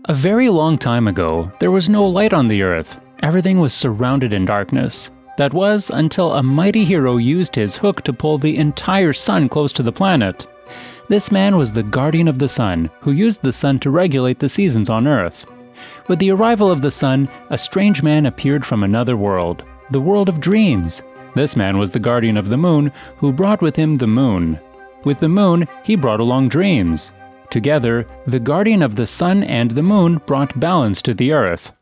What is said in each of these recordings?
A very long time ago, there was no light on the earth. Everything was surrounded in darkness. That was until a mighty hero used his hook to pull the entire sun close to the planet. This man was the guardian of the sun, who used the sun to regulate the seasons on Earth. With the arrival of the sun, a strange man appeared from another world, the world of dreams. This man was the guardian of the moon, who brought with him the moon. With the moon, he brought along dreams. Together, the guardian of the sun and the moon brought balance to the earth.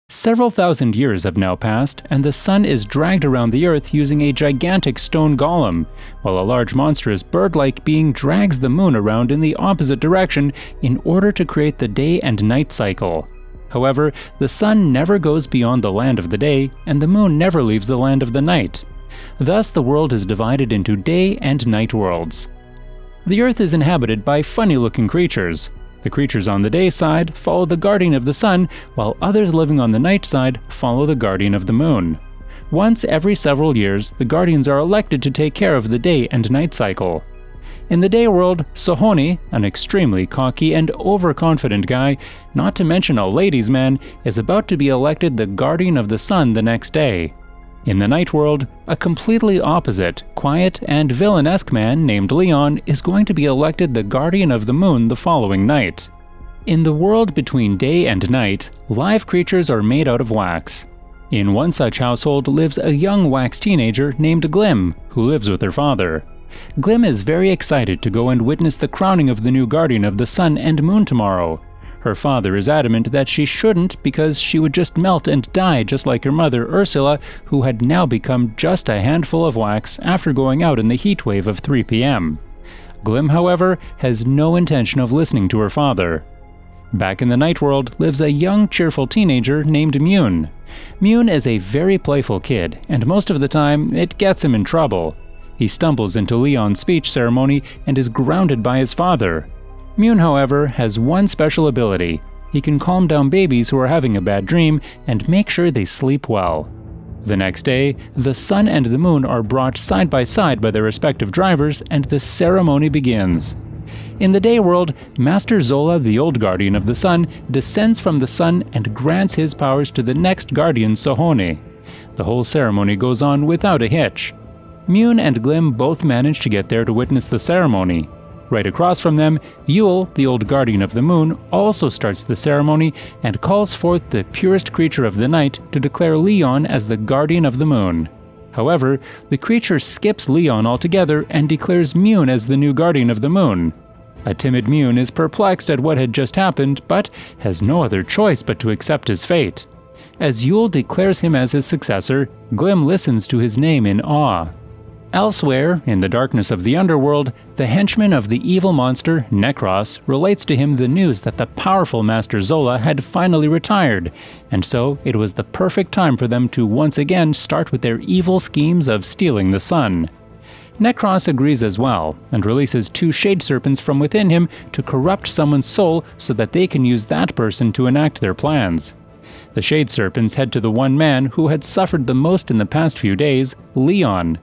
Several thousand years have now passed, and the sun is dragged around the earth using a gigantic stone golem, while a large monstrous bird-like being drags the moon around in the opposite direction in order to create the day and night cycle. However, the sun never goes beyond the land of the day, and the moon never leaves the land of the night. Thus, the world is divided into day and night worlds. The earth is inhabited by funny-looking creatures. The creatures on the day side follow the guardian of the sun, while others living on the night side follow the guardian of the moon. Once every several years, the guardians are elected to take care of the day and night cycle. In the day world, Sohoni, an extremely cocky and overconfident guy, not to mention a ladies' man, is about to be elected the guardian of the sun the next day. In the night world, a completely opposite, quiet, and villainesque man named Leon is going to be elected the guardian of the moon the following night. In the world between day and night, live creatures are made out of wax. In one such household lives a young wax teenager named Glim, who lives with her father. Glim is very excited to go and witness the crowning of the new guardian of the sun and moon tomorrow. Her father is adamant that she shouldn't because she would just melt and die just like her mother Ursula, who had now become just a handful of wax after going out in the heat wave of 3 p.m. Glim, however, has no intention of listening to her father. Back in the night world lives a young, cheerful teenager named Mune. Mune is a very playful kid, and most of the time it gets him in trouble. He stumbles into Leon's speech ceremony and is grounded by his father. Mune, however, has one special ability. He can calm down babies who are having a bad dream and make sure they sleep well. The next day, the sun and the moon are brought side by side by their respective drivers, and the ceremony begins. In the day world, Master Zola, the old guardian of the sun, descends from the sun and grants his powers to the next guardian, Sohoni. The whole ceremony goes on without a hitch. Mune and Glim both manage to get there to witness the ceremony. Right across from them, Yule, the old guardian of the moon, also starts the ceremony and calls forth the purest creature of the night to declare Leon as the guardian of the moon. However, the creature skips Leon altogether and declares Mune as the new guardian of the moon. A timid Mune is perplexed at what had just happened, but has no other choice but to accept his fate. As Yule declares him as his successor, Glim listens to his name in awe. Elsewhere, in the darkness of the underworld, the henchman of the evil monster, Necros, relates to him the news that the powerful Master Zola had finally retired, and so it was the perfect time for them to once again start with their evil schemes of stealing the sun. Necros agrees as well, and releases 2 shade serpents from within him to corrupt someone's soul so that they can use that person to enact their plans. The shade serpents head to the one man who had suffered the most in the past few days, Leon.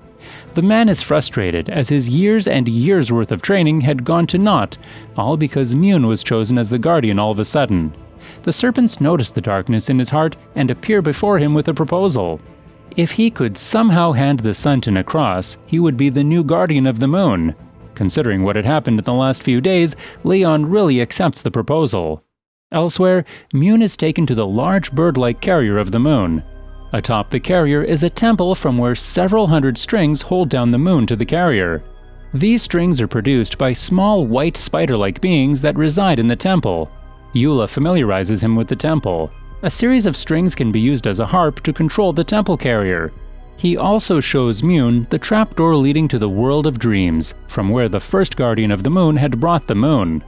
The man is frustrated as his years and years worth of training had gone to naught, all because Mune was chosen as the guardian all of a sudden. The serpents notice the darkness in his heart and appear before him with a proposal. If he could somehow hand the sun to Necros, he would be the new guardian of the moon. Considering what had happened in the last few days, Leon really accepts the proposal. Elsewhere, Mune is taken to the large bird-like carrier of the moon. Atop the carrier is a temple from where several hundred strings hold down the moon to the carrier. These strings are produced by small white spider-like beings that reside in the temple. Eula familiarizes him with the temple. A series of strings can be used as a harp to control the temple carrier. He also shows Mune the trapdoor leading to the world of dreams, from where the first guardian of the moon had brought the moon.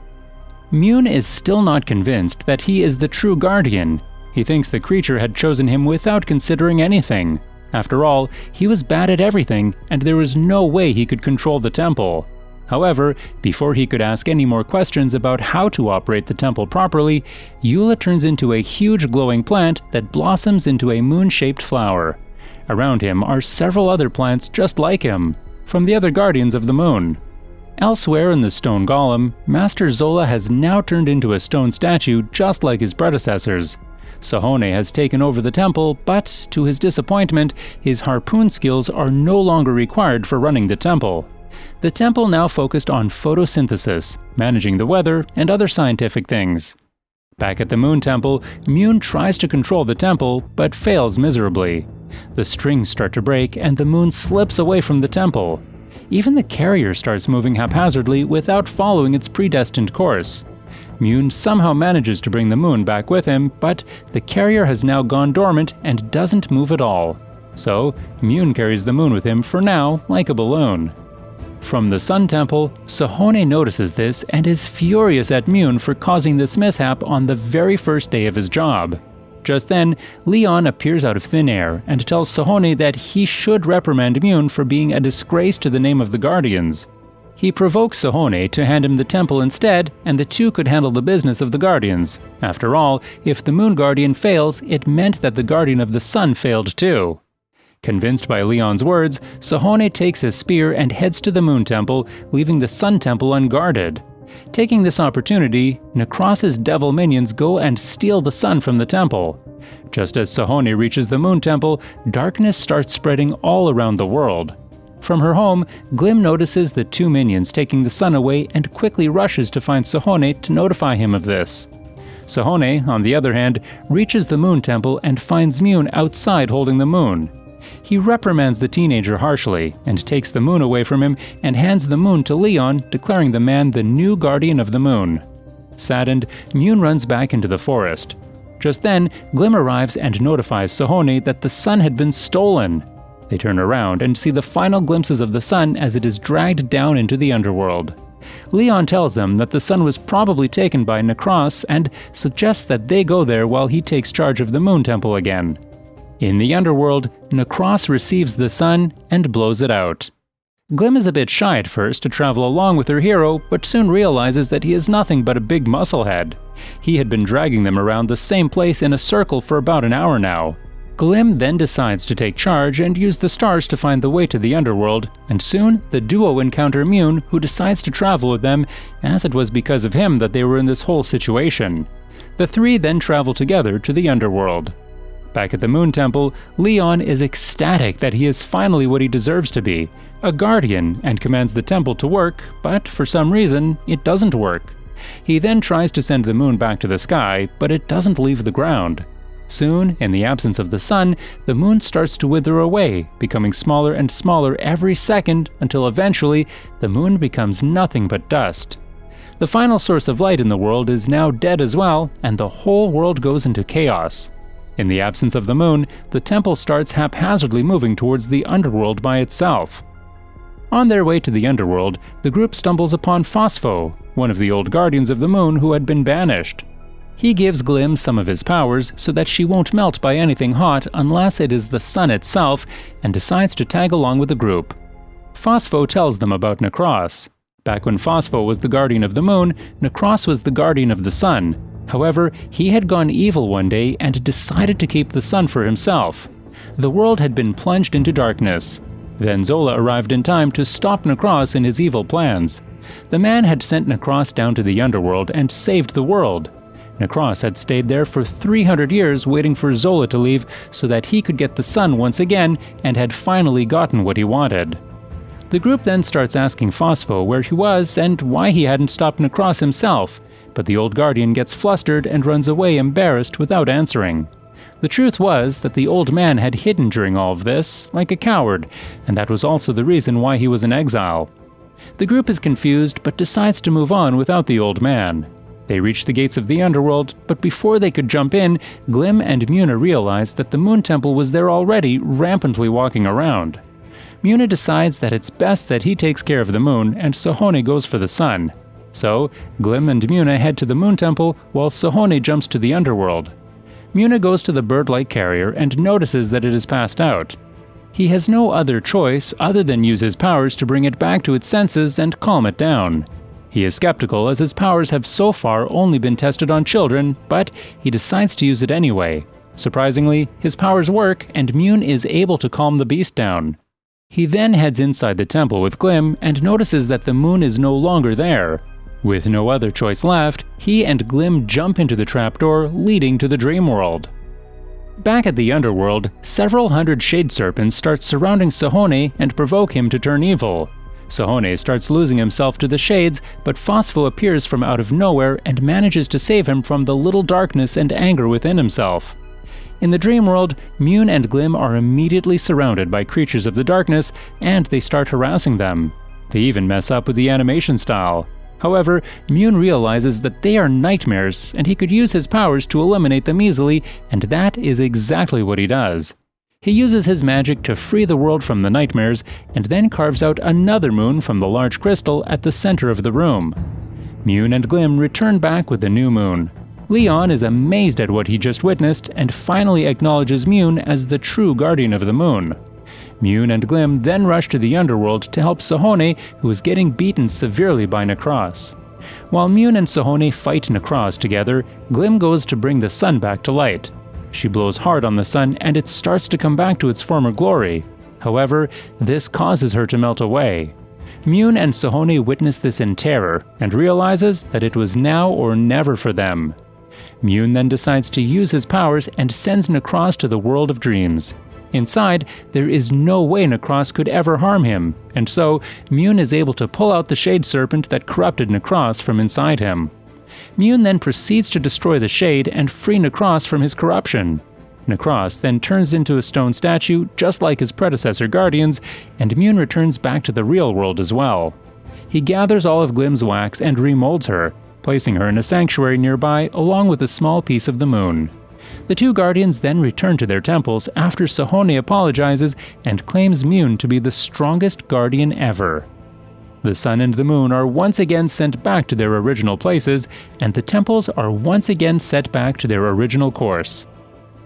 Mune is still not convinced that he is the true guardian. He thinks the creature had chosen him without considering anything. After all, he was bad at everything, and there was no way he could control the temple. However, before he could ask any more questions about how to operate the temple properly, Eula turns into a huge glowing plant that blossoms into a moon-shaped flower. Around him are several other plants just like him, from the other guardians of the moon. Elsewhere in the stone golem, Master Zola has now turned into a stone statue just like his predecessors. Sahone has taken over the temple, but, to his disappointment, his harpoon skills are no longer required for running the temple. The temple now focused on photosynthesis, managing the weather, and other scientific things. Back at the Moon Temple, Mune tries to control the temple, but fails miserably. The strings start to break and the moon slips away from the temple. Even the carrier starts moving haphazardly without following its predestined course. Mune somehow manages to bring the moon back with him, but the carrier has now gone dormant and doesn't move at all. So, Mune carries the moon with him for now, like a balloon. From the Sun Temple, Sahone notices this and is furious at Mune for causing this mishap on the very first day of his job. Just then, Leon appears out of thin air and tells Sahone that he should reprimand Mune for being a disgrace to the name of the Guardians. He provokes Sahone to hand him the temple instead, and the two could handle the business of the Guardians. After all, if the Moon Guardian fails, it meant that the Guardian of the Sun failed too. Convinced by Leon's words, Sahone takes his spear and heads to the Moon Temple, leaving the Sun Temple unguarded. Taking this opportunity, Necros's devil minions go and steal the sun from the temple. Just as Sahone reaches the Moon Temple, darkness starts spreading all around the world. From her home, Glim notices the two minions taking the sun away and quickly rushes to find Sahone to notify him of this. Sahone, on the other hand, reaches the Moon Temple and finds Mune outside holding the moon. He reprimands the teenager harshly and takes the moon away from him and hands the moon to Leon, declaring the man the new guardian of the moon. Saddened, Mune runs back into the forest. Just then, Glim arrives and notifies Sahone that the sun had been stolen. They turn around and see the final glimpses of the sun as it is dragged down into the underworld. Leon tells them that the sun was probably taken by Necros and suggests that they go there while he takes charge of the Moon Temple again. In the underworld, Necros receives the sun and blows it out. Glim is a bit shy at first to travel along with her hero, but soon realizes that he is nothing but a big musclehead. He had been dragging them around the same place in a circle for about an hour now. Glim then decides to take charge and use the stars to find the way to the underworld, and soon the duo encounter Mune, who decides to travel with them, as it was because of him that they were in this whole situation. The three then travel together to the underworld. Back at the Moon Temple, Leon is ecstatic that he is finally what he deserves to be, a guardian, and commands the temple to work, but for some reason, it doesn't work. He then tries to send the moon back to the sky, but it doesn't leave the ground. Soon, in the absence of the sun, the moon starts to wither away, becoming smaller and smaller every second until eventually the moon becomes nothing but dust. The final source of light in the world is now dead as well, and the whole world goes into chaos. In the absence of the moon, the temple starts haphazardly moving towards the underworld by itself. On their way to the underworld, the group stumbles upon Phospho, one of the old guardians of the moon who had been banished. He gives Glim some of his powers so that she won't melt by anything hot unless it is the sun itself, and decides to tag along with the group. Phospho tells them about Necros. Back when Phospho was the guardian of the moon, Necros was the guardian of the sun. However, he had gone evil one day and decided to keep the sun for himself. The world had been plunged into darkness. Then Zola arrived in time to stop Necros in his evil plans. The man had sent Necros down to the underworld and saved the world. Necros had stayed there for 300 years waiting for Zola to leave so that he could get the sun once again, and had finally gotten what he wanted. The group then starts asking Phospho where he was and why he hadn't stopped Necros himself, but the old guardian gets flustered and runs away embarrassed without answering. The truth was that the old man had hidden during all of this, like a coward, and that was also the reason why he was in exile. The group is confused but decides to move on without the old man. They reach the gates of the underworld, but before they could jump in, Glim and Mune realize that the Moon Temple was there already, rampantly walking around. Mune decides that it's best that he takes care of the moon, and Sahone goes for the sun. So, Glim and Mune head to the Moon Temple, while Sahone jumps to the underworld. Mune goes to the bird-like carrier and notices that it is passed out. He has no other choice other than use his powers to bring it back to its senses and calm it down. He is skeptical as his powers have so far only been tested on children, but he decides to use it anyway. Surprisingly, his powers work and Mune is able to calm the beast down. He then heads inside the temple with Glim and notices that the moon is no longer there. With no other choice left, he and Glim jump into the trapdoor leading to the dream world. Back at the underworld, several hundred shade serpents start surrounding Sohone and provoke him to turn evil. Sohone starts losing himself to the shades, but Phospho appears from out of nowhere and manages to save him from the little darkness and anger within himself. In the dream world, Mune and Glim are immediately surrounded by creatures of the darkness, and they start harassing them. They even mess up with the animation style. However, Mune realizes that they are nightmares, and he could use his powers to eliminate them easily, and that is exactly what he does. He uses his magic to free the world from the nightmares, and then carves out another moon from the large crystal at the center of the room. Mune and Glim return back with the new moon. Leon is amazed at what he just witnessed and finally acknowledges Mune as the true guardian of the moon. Mune and Glim then rush to the underworld to help Sohone, who is getting beaten severely by Necros. While Mune and Sohone fight Necros together, Glim goes to bring the sun back to light. She blows hard on the sun and it starts to come back to its former glory. However, this causes her to melt away. Mune and Sohone witness this in terror and realizes that it was now or never for them. Mune then decides to use his powers and sends Necros to the world of dreams. Inside, there is no way Necros could ever harm him, and so Mune is able to pull out the Shade Serpent that corrupted Necros from inside him. Mune then proceeds to destroy the Shade and free Necros from his corruption. Necros then turns into a stone statue just like his predecessor Guardians, and Mune returns back to the real world as well. He gathers all of Glim's wax and remolds her, placing her in a sanctuary nearby along with a small piece of the moon. The two Guardians then return to their temples after Sohone apologizes and claims Mune to be the strongest Guardian ever. The sun and the moon are once again sent back to their original places, and the temples are once again set back to their original course.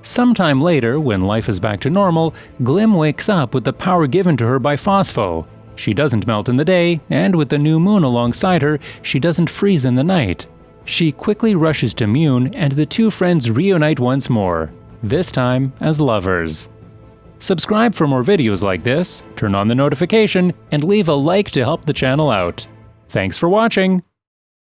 Sometime later, when life is back to normal, Glim wakes up with the power given to her by Phospho. She doesn't melt in the day, and with the new moon alongside her, she doesn't freeze in the night. She quickly rushes to Mune, and the two friends reunite once more, this time as lovers. Subscribe for more videos like this, turn on the notification, and leave a like to help the channel out. Thanks for watching!